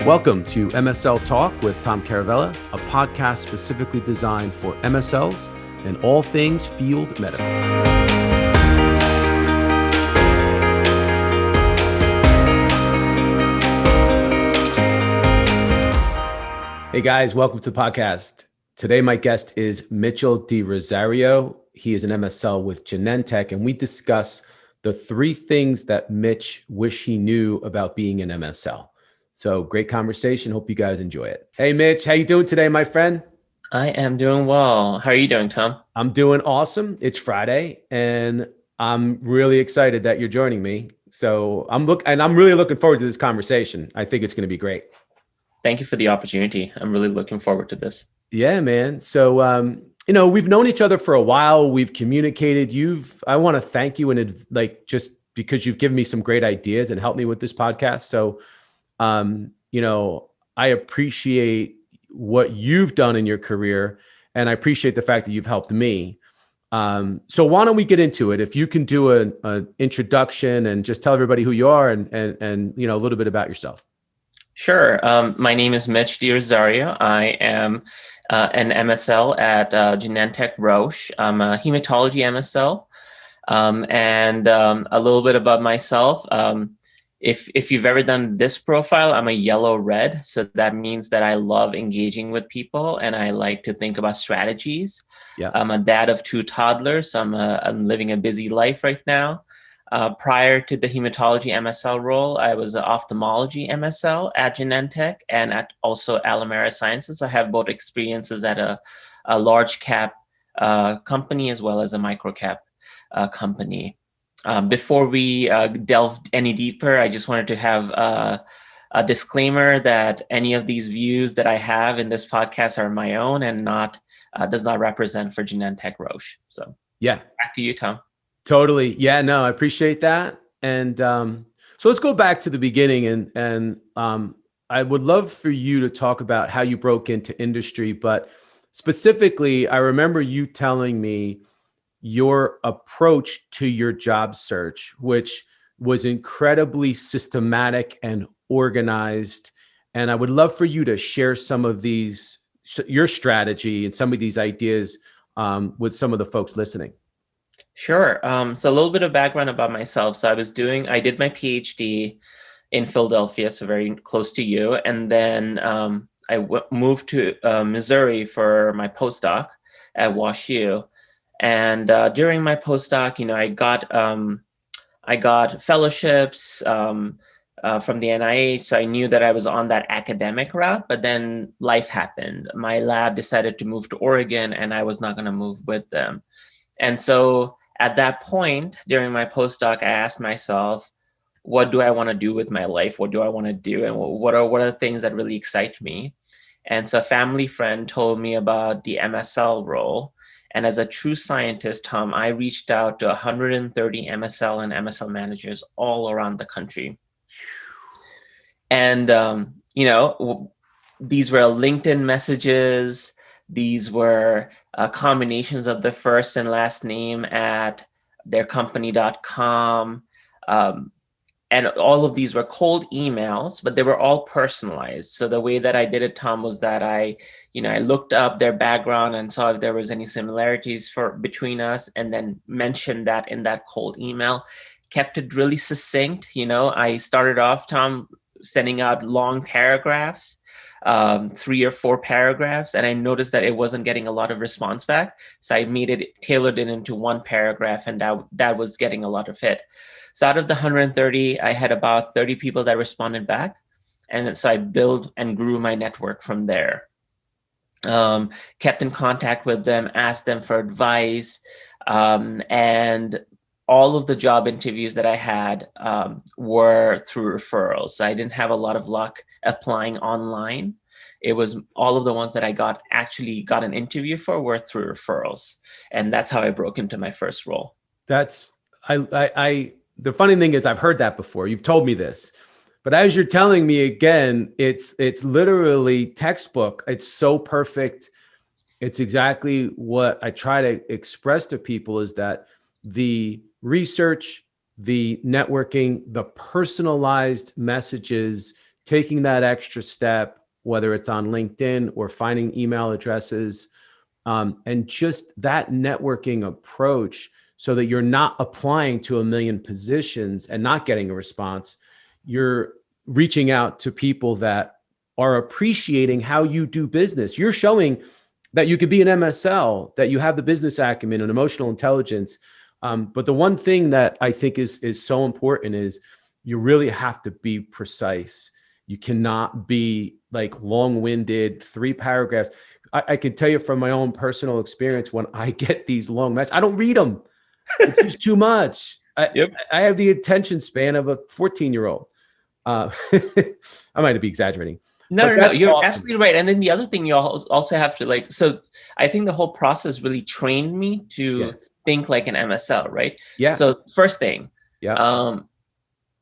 Welcome to MSL Talk with Tom Caravela, a podcast specifically designed for MSLs and all things field medical. Hey guys, welcome to the podcast. Today my guest is Mitchell D. Rosario. He is an MSL with Genentech, and we discuss the three things that Mitch wish he knew about being an MSL. So great conversation. Hope you guys enjoy it. Hey, Mitch, how you doing today, my friend? I am doing well. How are you doing, Tom? I'm doing awesome. It's Friday, and I'm really excited that you're joining me. So I'm really looking forward to this conversation. I think it's going to be great. Thank you for the opportunity. I'm really looking forward to this. Yeah, man. So, we've known each other for a while. We've communicated. I want to thank you just because you've given me some great ideas and helped me with this podcast. So, I appreciate what you've done in your career, and I appreciate the fact that you've helped me. So why don't we get into it? If you can do an introduction and just tell everybody who you are and a little bit about yourself. Sure. My name is Mitch D. Rosario. I am an MSL at Genentech Roche. I'm a hematology MSL. And a little bit about myself. If you've ever done this profile, I'm a yellow-red. So that means that I love engaging with people and I like to think about strategies. Yeah. I'm a dad of two toddlers. I'm living a busy life right now. Prior to the hematology MSL role, I was an ophthalmology MSL at Genentech and at also Alimera Sciences. I have both experiences at a large cap company as well as a micro cap company. Before we delve any deeper, I just wanted to have a disclaimer that any of these views that I have in this podcast are my own and does not represent for Genentech Roche. So yeah, back to you, Tom. Totally. Yeah, no, I appreciate that. And so let's go back to the beginning and I would love for you to talk about how you broke into industry, but specifically, I remember you telling me your approach to your job search, which was incredibly systematic and organized. And I would love for you to share some of your strategy and some of these ideas with some of the folks listening. Sure. So a little bit of background about myself. So I did my PhD in Philadelphia, so very close to you. And then I moved to Missouri for my postdoc at WashU. And during my postdoc, I got fellowships from the NIH, so I knew that I was on that academic route. But then life happened. My lab decided to move to Oregon, and I was not going to move with them. And so at that point, during my postdoc, I asked myself, what do I want to do with my life? What do I want to do? And what are the things that really excite me? And so a family friend told me about the MSL role. And as a true scientist, Tom, I reached out to 130 MSL and MSL managers all around the country. And, these were LinkedIn messages. These were combinations of the first and last name at their company.com. And all of these were cold emails, but they were all personalized. So the way that I did it, Tom, was that I looked up their background and saw if there was any similarities between us, and then mentioned that in that cold email. Kept it really succinct. I started off, Tom, sending out long paragraphs, 3 or 4 paragraphs, and I noticed that it wasn't getting a lot of response back. So I tailored it into 1 paragraph, and that was getting a lot of hit. So out of the 130, I had about 30 people that responded back. And so I built and grew my network from there. Kept in contact with them, asked them for advice. And all of the job interviews that I had were through referrals. So I didn't have a lot of luck applying online. It was all of the ones that I actually got an interview for were through referrals. And that's how I broke into my first role. The funny thing is I've heard that before. You've told me this, but as you're telling me again, it's literally textbook. It's so perfect. It's exactly what I try to express to people, is that the research, the networking, the personalized messages taking that extra step, whether it's on LinkedIn or finding email addresses, and just that networking approach, so that you're not applying to a million positions and not getting a response. You're reaching out to people that are appreciating how you do business. You're showing that you could be an MSL, that you have the business acumen and emotional intelligence. But the one thing that I think is so important is you really have to be precise. You cannot be like long-winded, 3 paragraphs. I can tell you from my own personal experience, when I get these long messages, I don't read them. It's just too much. Yep. I have the attention span of a 14-year-old. I might be exaggerating. No. You're awesome. absolutely right. And then the other thing you also have to like, so I think the whole process really trained me to think like an MSL, right? Yeah. So first thing, yeah.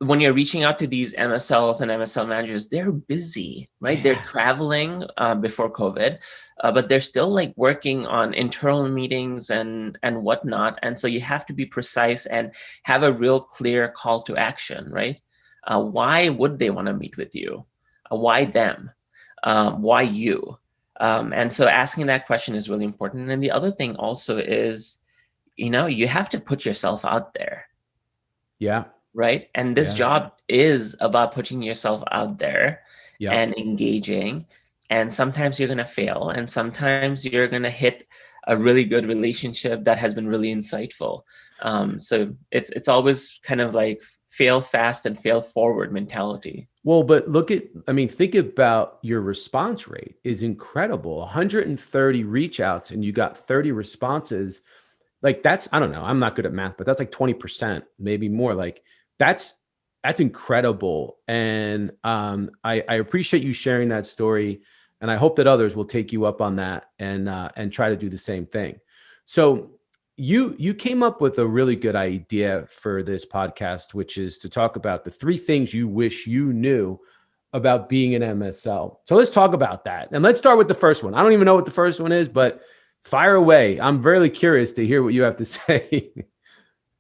When you're reaching out to these MSLs and MSL managers, they're busy, right? Yeah. They're traveling before COVID, but they're still like working on internal meetings and whatnot. And so you have to be precise and have a real clear call to action, right? Why would they want to meet with you? Why them? Why you? And so asking that question is really important. And the other thing also is, you have to put yourself out there. Yeah. Right. And this job is about putting yourself out there and engaging. And sometimes you're going to fail. And sometimes you're going to hit a really good relationship that has been really insightful. So it's always kind of like fail fast and fail forward mentality. Well, but think about your response rate is incredible. 130 reach outs and you got 30 responses. Like that's, I don't know, I'm not good at math, but that's like 20%, maybe more. Like that's incredible. And I appreciate you sharing that story. And I hope that others will take you up on that and try to do the same thing. So you came up with a really good idea for this podcast, which is to talk about the 3 things you wish you knew about being an MSL. So let's talk about that. And let's start with the first one. I don't even know what the first one is, but fire away. I'm very curious to hear what you have to say.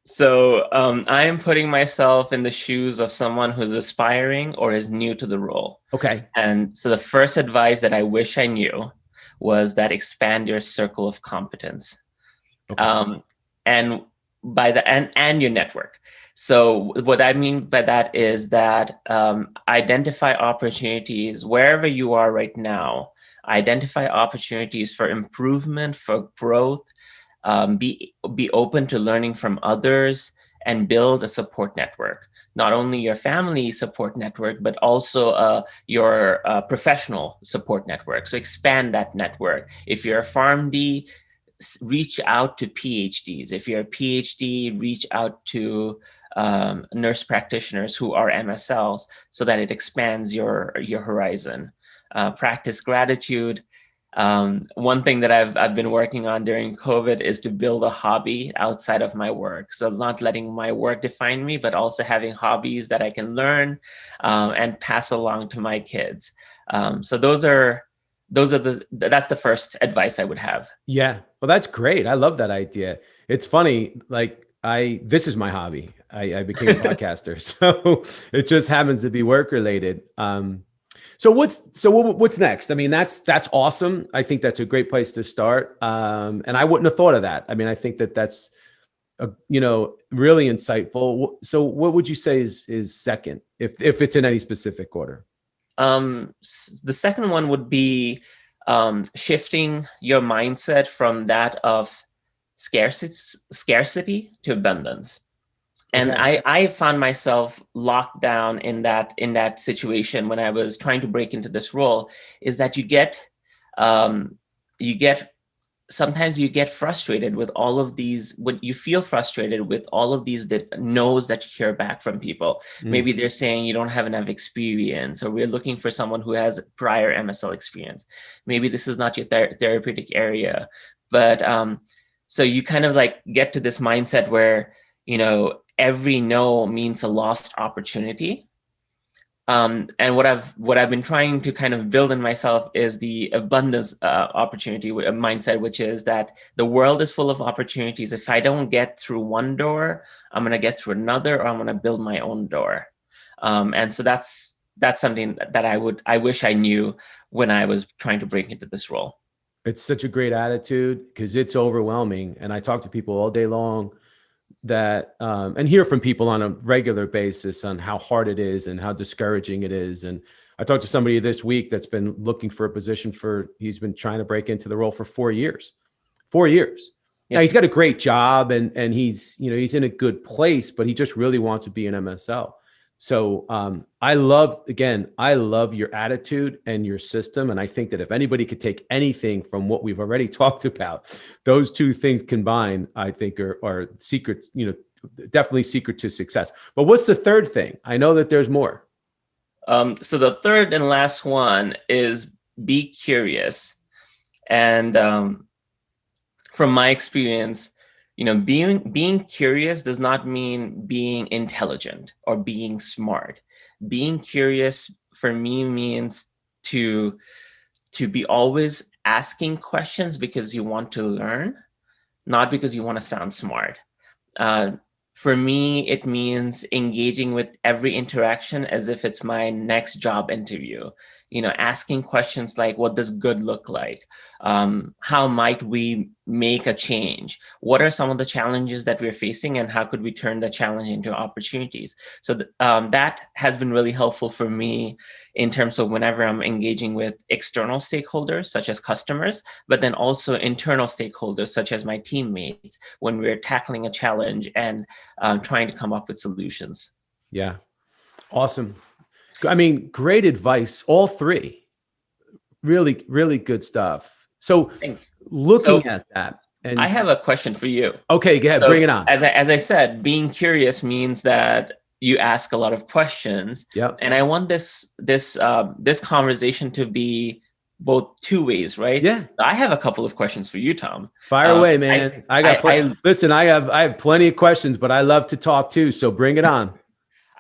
So I am putting myself in the shoes of someone who's aspiring or is new to the role. Okay. And so the first advice that I wish I knew was that expand your circle of competence. Okay. And by the and your network. So what I mean by that is that identify opportunities wherever you are right now. Identify opportunities for improvement, for growth. Be open to learning from others and build a support network. Not only your family support network, but also your professional support network. So expand that network. If you're a PharmD, reach out to PhDs. If you're a PhD, reach out to nurse practitioners who are MSLs so that it expands your horizon. Practice gratitude. One thing that I've been working on during COVID is to build a hobby outside of my work. So not letting my work define me, but also having hobbies that I can learn and pass along to my kids. So that's the first advice I would have. Yeah. Well, that's great. I love that idea. It's funny. Like this is my hobby. I became a podcaster, so it just happens to be work related. So what's next? I mean, that's awesome. I think that's a great place to start. And I wouldn't have thought of that. I mean, I think that's really insightful. So what would you say is second, if it's in any specific order? The second one would be shifting your mindset from that of scarcity to abundance. And okay. I found myself locked down in that situation when I was trying to break into this role, is that sometimes you get frustrated with all of these, when you feel frustrated with all of these no's that you hear back from people. Maybe they're saying you don't have enough experience, or we're looking for someone who has prior MSL experience. Maybe this is not your therapeutic area. But so you kind of like get to this mindset where, every no means a lost opportunity. And what I've been trying to kind of build in myself is the abundance opportunity mindset, which is that the world is full of opportunities. If I don't get through one door, I'm going to get through another, or I'm going to build my own door. And so that's that's something that I wish I knew when I was trying to break into this role. It's such a great attitude because it's overwhelming. And I talk to people all day long that, and hear from people on a regular basis on how hard it is and how discouraging it is. And I talked to somebody this week that's been looking for a position he's been trying to break into the role for 4 years. 4 years. Yep. Now he's got a great job and he's in a good place, but he just really wants to be an MSL. So I love your attitude and your system. And I think that if anybody could take anything from what we've already talked about, those two things combined, I think are secrets, definitely secret to success. But what's the third thing? I know that there's more. So the third and last one is be curious. And from my experience, being curious does not mean being intelligent or being smart. Being curious for me means to be always asking questions because you want to learn, not because you want to sound smart. For me, it means engaging with every interaction as if it's my next job interview. Asking questions like, what does good look like? How might we make a change? What are some of the challenges that we're facing, and how could we turn the challenge into opportunities? So that has been really helpful for me in terms of whenever I'm engaging with external stakeholders, such as customers, but then also internal stakeholders, such as my teammates, when we're tackling a challenge and trying to come up with solutions. Yeah. Awesome. I mean, great advice. All three. Really, really good stuff. So Thanks. Looking at that. And I have a question for you. Okay, go ahead, bring it on. As I said, being curious means that you ask a lot of questions. Yep. And I want this conversation to be both two ways, right? Yeah. I have a couple of questions for you, Tom. Fire away, man. Listen, I have plenty of questions, but I love to talk too. So bring it on.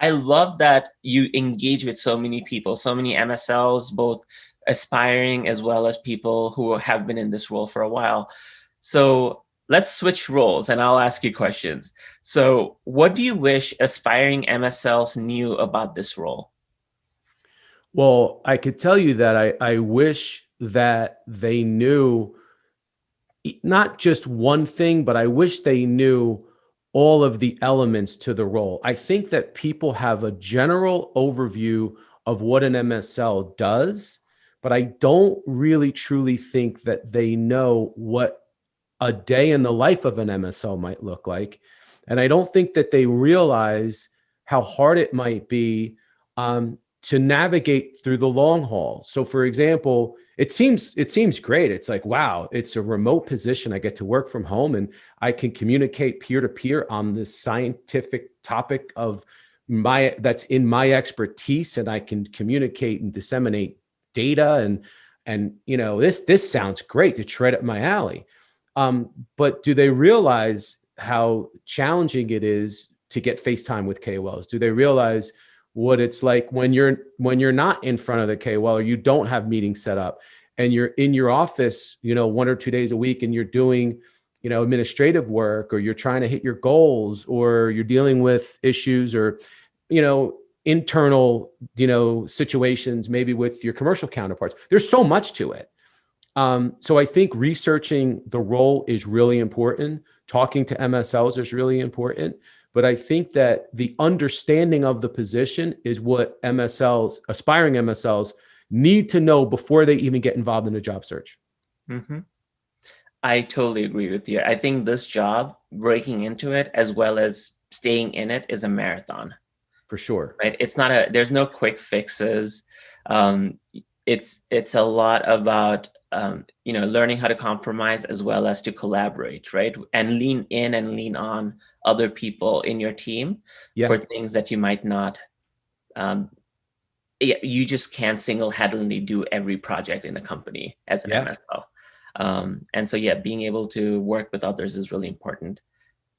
I love that you engage with so many people, so many MSLs, both aspiring as well as people who have been in this role for a while. So let's switch roles and I'll ask you questions. So what do you wish aspiring MSLs knew about this role? Well, I could tell you that I wish that they knew not just one thing, but I wish they knew all of the elements to the role. I think that people have a general overview of what an MSL does, but I don't really truly think that they know what a day in the life of an MSL might look like. And I don't think that they realize how hard it might be to navigate through the long haul. So for example, it seems great. It's like, wow, it's a remote position. I get to work from home and I can communicate peer to peer on this scientific topic that's in my expertise, and I can communicate and disseminate data and this sounds great, to tread up my alley. But do they realize how challenging it is to get FaceTime with KOLs? Do they realize what it's like when you're not in front of the KOL, or you don't have meetings set up and you're in your office, 1 or 2 days a week, and you're doing, administrative work, or you're trying to hit your goals, or you're dealing with issues or, internal, situations, maybe with your commercial counterparts. There's so much to it. So I think researching the role is really important. Talking to MSLs is really important. But I think that the understanding of the position is what aspiring MSLs need to know before they even get involved in a job search. Mm-hmm. I totally agree with you. I think this job, breaking into it as well as staying in it, is a marathon. For sure. Right? There's no quick fixes. It's a lot about learning how to compromise as well as to collaborate, right? And lean in and lean on other people in your team for things that you might not, you just can't single-handedly do every project in a company as an MSL. And so, being able to work with others is really important.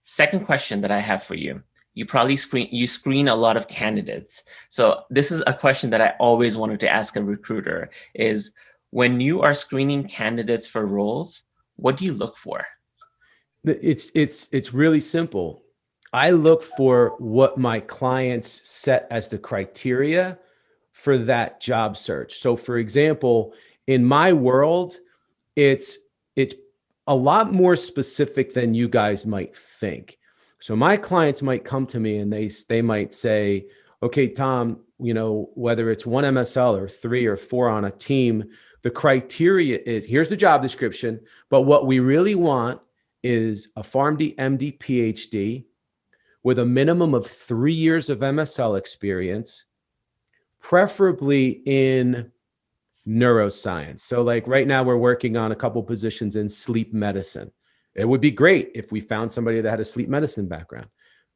Second question that I have for you. You probably screen a lot of candidates. So this is a question that I always wanted to ask a recruiter is, when you are screening candidates for roles, what do you look for? It's really simple. I look for what my clients set as the criteria for that job search. So for example, in my world, it's a lot more specific than you guys might think. So my clients might come to me and they might say, okay, Tom, whether it's one MSL or 3 or 4 on a team, the criteria is, here's the job description, but what we really want is a PharmD, MD, PhD with a minimum of 3 years of MSL experience, preferably in neuroscience. So like right now we're working on a couple positions in sleep medicine. It would be great if we found somebody that had a sleep medicine background.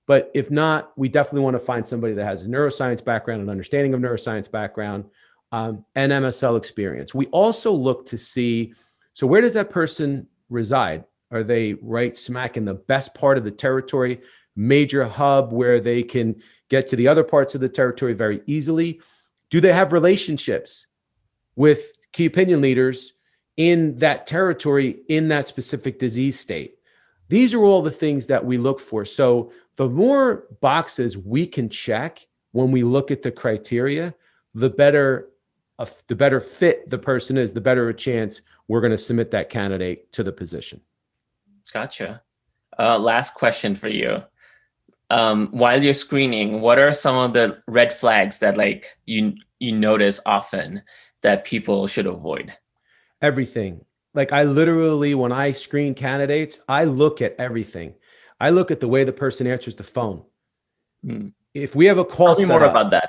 But if not, we definitely want to find somebody that has a neuroscience background, an understanding of neuroscience background, and MSL experience. We also look to see, so where does that person reside? Are they right smack in the best part of the territory, major hub where they can get to the other parts of the territory very easily? Do they have relationships with key opinion leaders in that territory, in that specific disease state? These are all the things that we look for. So the more boxes we can check when we look at the criteria, the better fit the person is, the better a chance we're going to submit that candidate to the position. Gotcha. Last question for you. While you're screening, what are some of the red flags that like you notice often that people should avoid? Everything. Like I literally, when I screen candidates, I look at everything. I look at the way the person answers the phone. If we have a call, tell me more about that.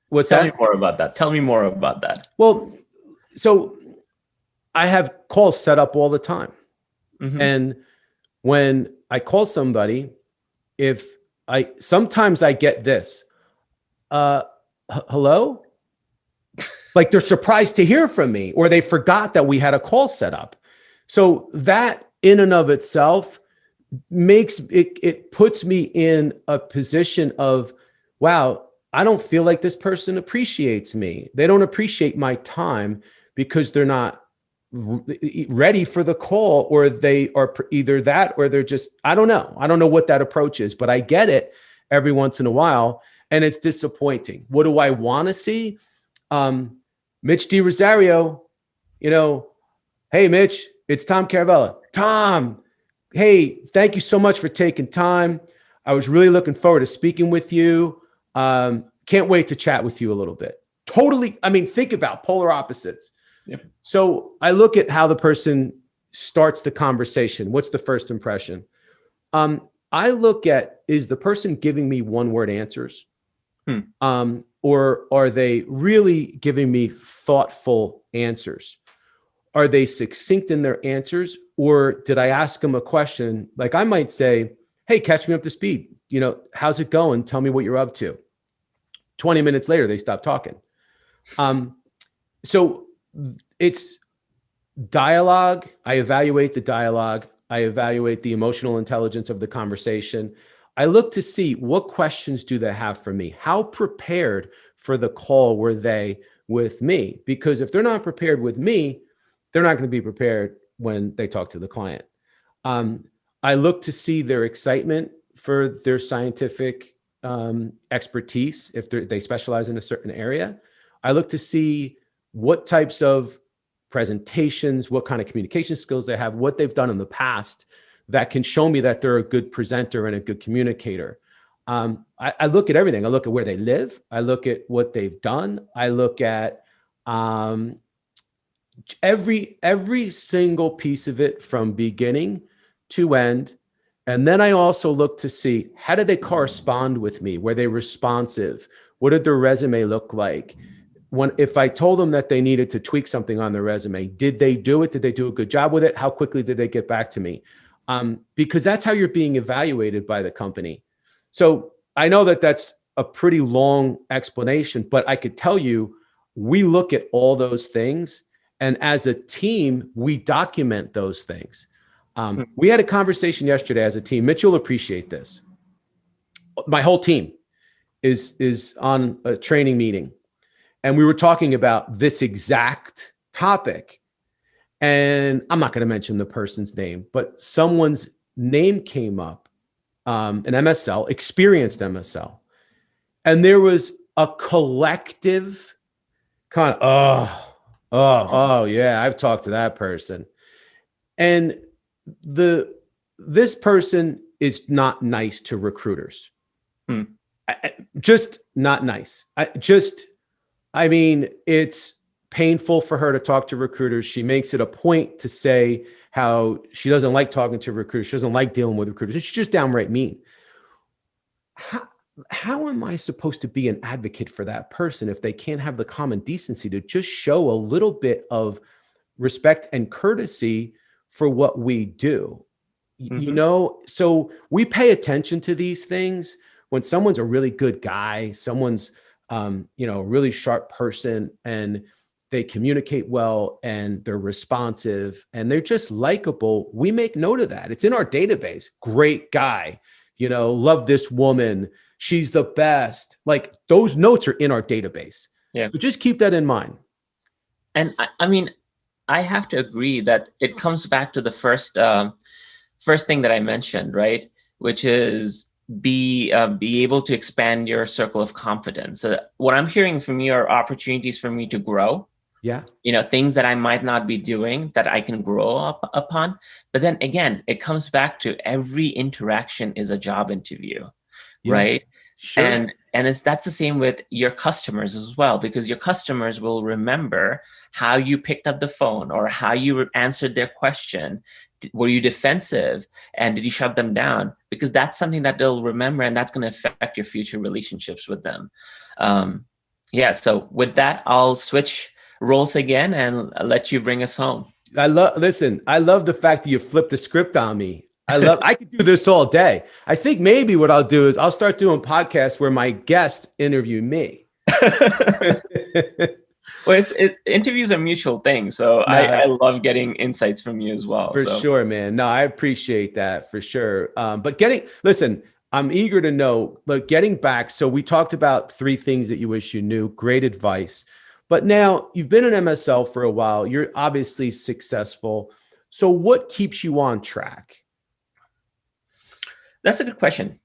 What's that? Tell me more about that. Well, so I have calls set up all the time. Mm-hmm. And when I call somebody, sometimes I get this, hello? Like they're surprised to hear from me, or they forgot that we had a call set up. So that in and of itself makes it puts me in a position of, wow, I don't feel like this person appreciates me. They don't appreciate my time because they're not ready for the call, or they are either that, or they're just, I don't know what that approach is, but I get it every once in a while. And it's disappointing. What do I want to see? Mitch D. Rosario, hey, Mitch, it's Tom Caravela. Tom, hey, thank you so much for taking time. I was really looking forward to speaking with you. Can't wait to chat with you a little bit. Totally. I mean, think about polar opposites. Yep. So I look at how the person starts the conversation. What's the first impression? I look at, is the person giving me one-word answers? Or are they really giving me thoughtful answers? Are they succinct in their answers? Or did I ask them a question? Like I might say, hey, catch me up to speed. How's it going? Tell me what you're up to. 20 minutes later, they stop talking. So it's dialogue. I evaluate the dialogue. I evaluate the emotional intelligence of the conversation. I look to see what questions do they have for me? How prepared for the call were they with me? Because if they're not prepared with me, they're not going to be prepared when they talk to the client. I look to see their excitement for their scientific expertise, if they specialize in a certain area. I look to see what types of presentations, what kind of communication skills they have, what they've done in the past that can show me that they're a good presenter and a good communicator. I look at everything. I look at where they live. I look at what they've done. I look at every single piece of it from beginning to end. And then I also look to see, how did they correspond with me? Were they responsive? What did their resume look like? If I told them that they needed to tweak something on their resume, did they do it? Did they do a good job with it? How quickly did they get back to me? Because that's how you're being evaluated by the company. So I know that that's a pretty long explanation, but I could tell you, we look at all those things. And as a team, we document those things. We had a conversation yesterday as a team. Mitch, you'll appreciate this. My whole team is on a training meeting, and we were talking about this exact topic. And I'm not going to mention the person's name, but someone's name came up, an MSL, experienced MSL. And there was a collective kind of, oh, yeah, I've talked to that person. And this person is not nice to recruiters. Hmm. Just not nice. I mean, it's painful for her to talk to recruiters. She makes it a point to say how she doesn't like talking to recruiters. She doesn't like dealing with recruiters. She's just downright mean. How am I supposed to be an advocate for that person if they can't have the common decency to just show a little bit of respect and courtesy for what we do? You know, so we pay attention to these things when someone's a really good guy, someone's you know, a really sharp person, and they communicate well and they're responsive and they're just likable. We make note of that. It's in our database. Great guy, you know, love this woman. She's the best. Like, those notes are in our database. Yeah. So just keep that in mind. And I mean, I have to agree that it comes back to the first thing that I mentioned, right? Which is be able to expand your circle of competence. What I'm hearing from you are opportunities for me to grow. Yeah. You know, things that I might not be doing that I can grow up upon. But then again, it comes back to every interaction is a job interview, Yeah. right? Sure. And that's the same with your customers as well, because your customers will remember how you picked up the phone or how you answered their question. Were you defensive, and did you shut them down? Because that's something that they'll remember, and that's going to affect your future relationships with them. Yeah. So with that, I'll switch roles again and let you bring us home. I love the fact that you flipped the script on me. I could do this all day. I think maybe what I'll do is I'll start doing podcasts where my guests interview me. Well, interviews are mutual things. So No, I love getting insights from you as well. For sure, man. No, I appreciate that for sure. But listen, I'm eager to know, but getting back, so we talked about 3 things that you wish you knew. Great advice. But now you've been an MSL for a while. You're obviously successful. So what keeps you on track? That's a good question.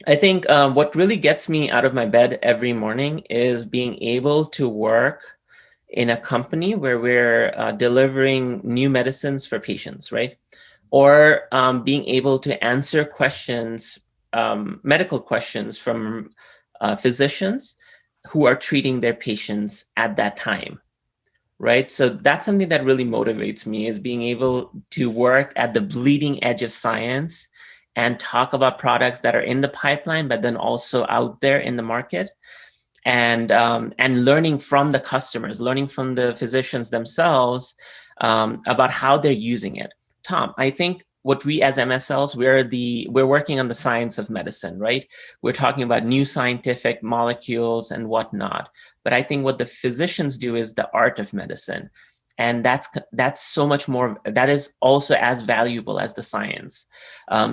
I think what really gets me out of my bed every morning is being able to work in a company where we're delivering new medicines for patients, right? Or being able to answer questions, medical questions from physicians who are treating their patients at that time, right? So that's something that really motivates me, is being able to work at the bleeding edge of science and talk about products that are in the pipeline, but then also out there in the market, and learning from the customers, learning from the physicians themselves about how they're using it. Tom, I think what we as MSLs, we're working on the science of medicine, right? We're talking about new scientific molecules and whatnot. But I think what the physicians do is the art of medicine. And that's so much more, that is also as valuable as the science.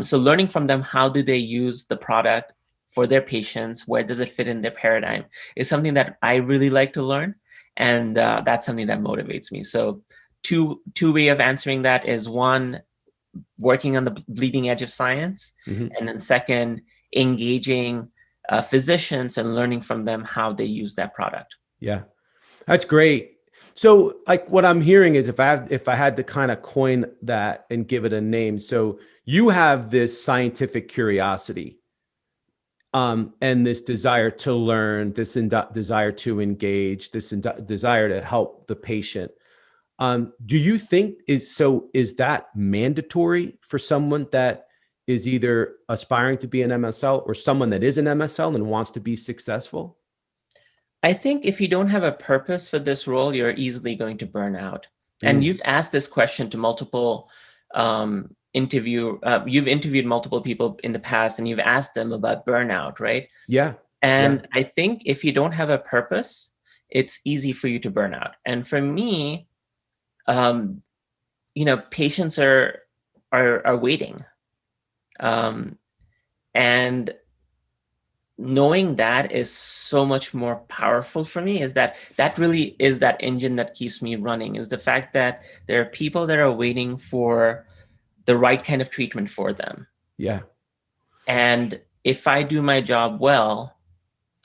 So learning from them, how do they use the product for their patients? Where does it fit in their paradigm? Is something that I really like to learn. And that's something that motivates me. So two way of answering that is, one, working on the bleeding edge of science. And then second, engaging physicians and learning from them how they use that product. Yeah, that's great. So like what I'm hearing is, if I had to kind of coin that and give it a name, so you have this scientific curiosity, and this desire to learn, this desire to engage, this desire to help the patient. Do you think is that mandatory for someone that is either aspiring to be an MSL or someone that is an MSL and wants to be successful? I think if you don't have a purpose for this role, you're easily going to burn out. And you've asked this question to multiple you've interviewed multiple people in the past, and you've asked them about burnout, right? Yeah. And I think if you don't have a purpose, it's easy for you to burn out. And for me, patients are waiting. And knowing that is so much more powerful for me, is that really is that engine that keeps me running, is the fact that there are people that are waiting for the right kind of treatment for them. Yeah. And if I do my job well,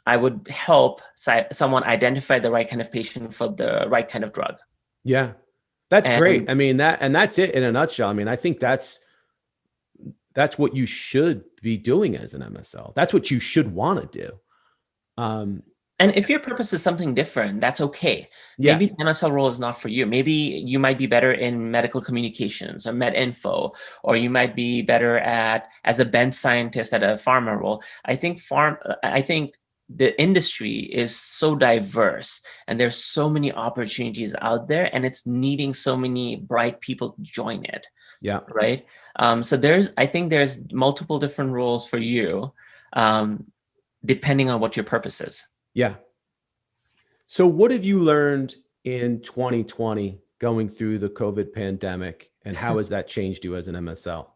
I would help someone identify the right kind of patient for the right kind of drug. Yeah, that's And great. I mean, that's it in a nutshell. I mean, I think that's what you should be doing as an MSL. That's what you should want to do. And if your purpose is something different, that's okay. Yeah. Maybe the MSL role is not for you. Maybe you might be better in medical communications or med info, or you might be better as a bench scientist at a pharma role. I think the industry is so diverse and there's so many opportunities out there, and it's needing so many bright people to join it. Yeah. Right. So I think there's multiple different roles for you, depending on what your purpose is. Yeah. So what have you learned in 2020 going through the COVID pandemic, and how has that changed you as an MSL?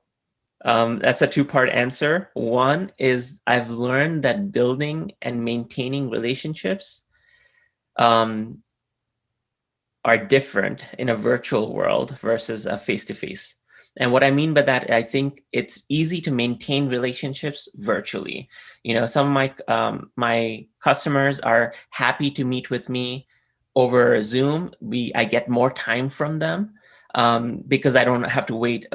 That's a two-part answer. One is I've learned that building and maintaining relationships are different in a virtual world versus a face-to-face. And what I mean by that, I think it's easy to maintain relationships virtually. Some of my customers are happy to meet with me over Zoom. I get more time from them because I don't have to wait,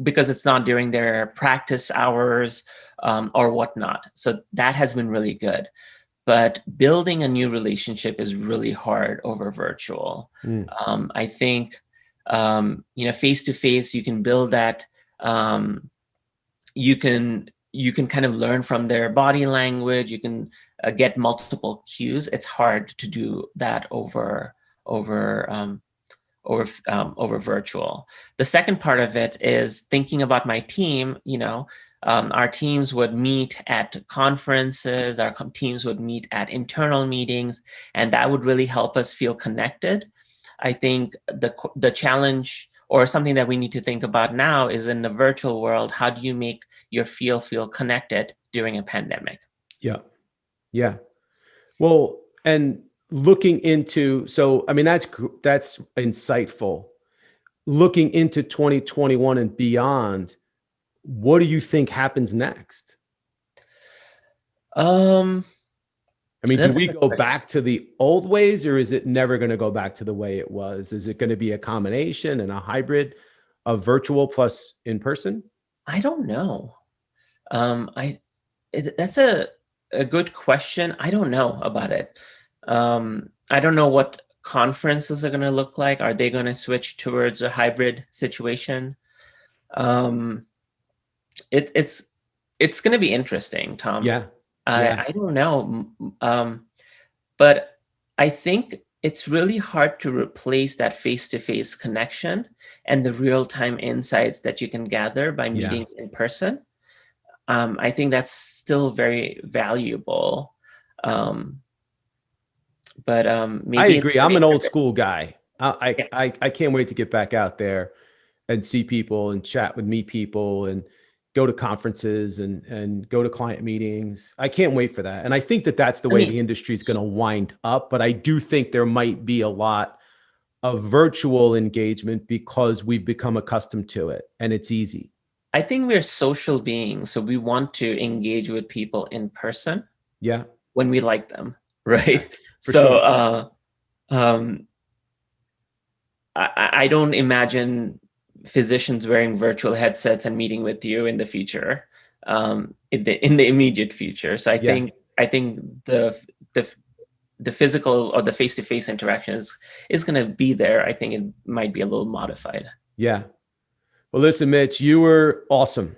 because it's not during their practice hours or whatnot. So that has been really good. But building a new relationship is really hard over virtual. I think face to face, you can build that. You can kind of learn from their body language. You can get multiple cues. It's hard to do that over virtual. The second part of it is thinking about my team. Our teams would meet at conferences. Our teams would meet at internal meetings, and that would really help us feel connected. I think the challenge, or something that we need to think about now, is in the virtual world, how do you make your feel connected during a pandemic? Yeah. Yeah. Well, and looking into, so, I mean, that's insightful. Looking into 2021 and beyond, what do you think happens next? I mean, do we go back to the old ways, or is it never going to go back to the way it was? Is it going to be a combination and a hybrid of virtual plus in person? I don't know. That's a good question. I don't know about it. I don't know what conferences are going to look like. Are they going to switch towards a hybrid situation? It's going to be interesting, Tom. Yeah. I don't know. But I think it's really hard to replace that face-to-face connection and the real-time insights that you can gather by meeting in person. I think that's still very valuable. But maybe I agree. I'm an old school guy. I can't wait to get back out there and see people and chat with people and go to conferences and go to client meetings. I can't wait for that. And I think that that's the way the industry is going to wind up. But I do think there might be a lot of virtual engagement because we've become accustomed to it and it's easy. I think we're social beings, so we want to engage with people in person. Yeah. When we like them, right? Sure. I don't imagine physicians wearing virtual headsets and meeting with you in the future, in the immediate future. So I think the physical or the face-to-face interaction is going to be there. I think it might be a little modified. Yeah. Well, listen, Mitch, you were awesome.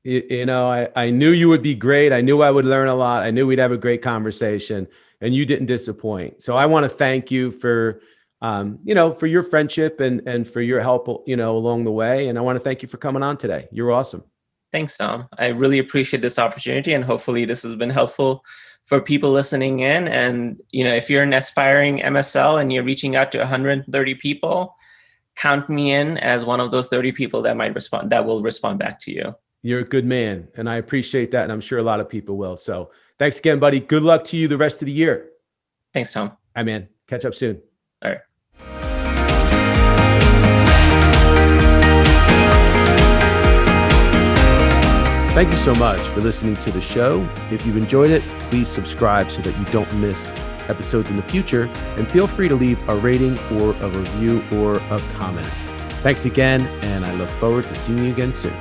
I knew you would be great. I knew I would learn a lot. I knew we'd have a great conversation, and you didn't disappoint. So I want to thank you for for your friendship and for your help, along the way. And I want to thank you for coming on today. You're awesome. Thanks, Tom. I really appreciate this opportunity, and hopefully this has been helpful for people listening in. And, if you're an aspiring MSL and you're reaching out to 130 people, count me in as one of those 30 people that will respond back to you. You're a good man, and I appreciate that. And I'm sure a lot of people will. So thanks again, buddy. Good luck to you the rest of the year. Thanks, Tom. All right, man. Catch up soon. All right. Thank you so much for listening to the show. If you've enjoyed it, please subscribe so that you don't miss episodes in the future, and feel free to leave a rating or a review or a comment. Thanks again, and I look forward to seeing you again soon.